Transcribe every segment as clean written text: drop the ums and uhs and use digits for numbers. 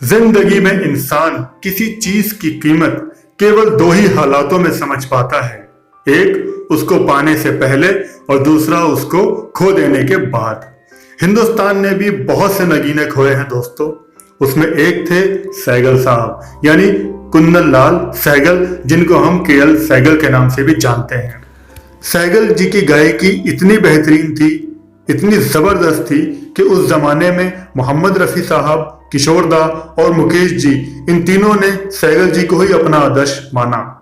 जिंदगी में इंसान किसी चीज की कीमत केवल दो ही हालातों में समझ पाता है। एक उसको पाने से पहले और दूसरा उसको खो देने के बाद। हिंदुस्तान ने भी बहुत से नगीने खोए हैं दोस्तों। उसमें एक थे सहगल साहब, यानी कुंदन लाल सहगल, जिनको हम केएल सहगल के नाम से भी जानते हैं। सहगल जी की गायकी इतनी बेहतरीन थी, इतनी जबरदस्त थी कि उस जमाने में मोहम्मद रफी साहब, किशोर दा और मुकेश जी, इन तीनों ने सहगल जी को ही अपना आदर्श माना।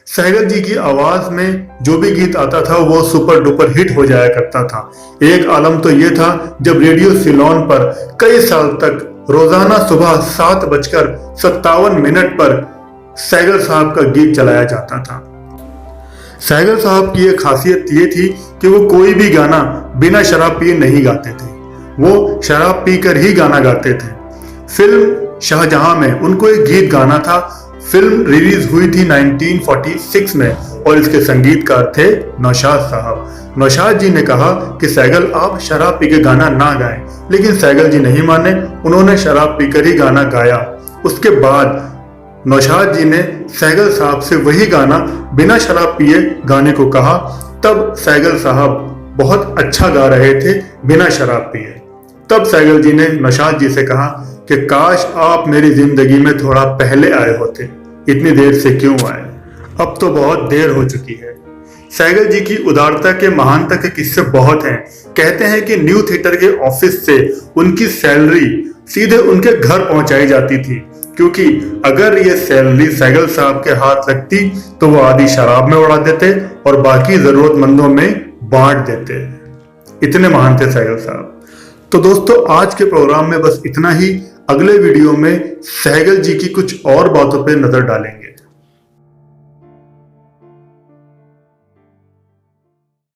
सहगल जी की आवाज में जो भी गीत आता था वो सुपर डुपर हिट हो जाया करता था। एक आलम तो ये था जब रेडियो सिलोन पर कई साल तक रोजाना सुबह 7:57 पर सहगल साहब का गीत चलाया जाता था। सहगल साहब की एक खासियत ये थी कि वो कोई भी गाना बिना शराब पिए नहीं गाते थे, वो शराब पीकर ही गाना गाते थे। फिल्म शाहजहां में उनको एक गीत गाना था। फिल्म रिलीज हुई थी 1946 में और इसके संगीतकार थे नौशाद साहब। नौशाद जी ने कहा कि सहगल आप शराब पी के गाना ना गाएं, लेकिन सहगल जी नहीं माने, उन्होंने शराब पीकर ही गाना गाया। उसके बाद नौशाद जी ने सहगल साहब से वही गाना बिना शराब पिए गाने को कहा। तब सहगल साहब बहुत अच्छा गा रहे थे बिना शराब पिए। तब सहगल जी ने नौशाद जी से कहा कि काश आप मेरी जिंदगी में थोड़ा पहले आए होते, इतनी देर से क्यों आए, अब तो बहुत देर हो चुकी है। सहगल जी की उदारता के महानता के किस्से बहुत हैं। कहते हैं कि न्यू थिएटर के ऑफिस से उनकी सैलरी सीधे उनके घर पहुंचाई जाती थी, क्योंकि अगर ये सैलरी सहगल साहब के हाथ लगती तो वो आधी शराब में उड़ा देते और बाकी जरूरतमंदों में बांट देते। इतने महान थे सहगल साहब। तो दोस्तों, आज के प्रोग्राम में बस इतना ही। अगले वीडियो में सहगल जी की कुछ और बातों पे नजर डालेंगे।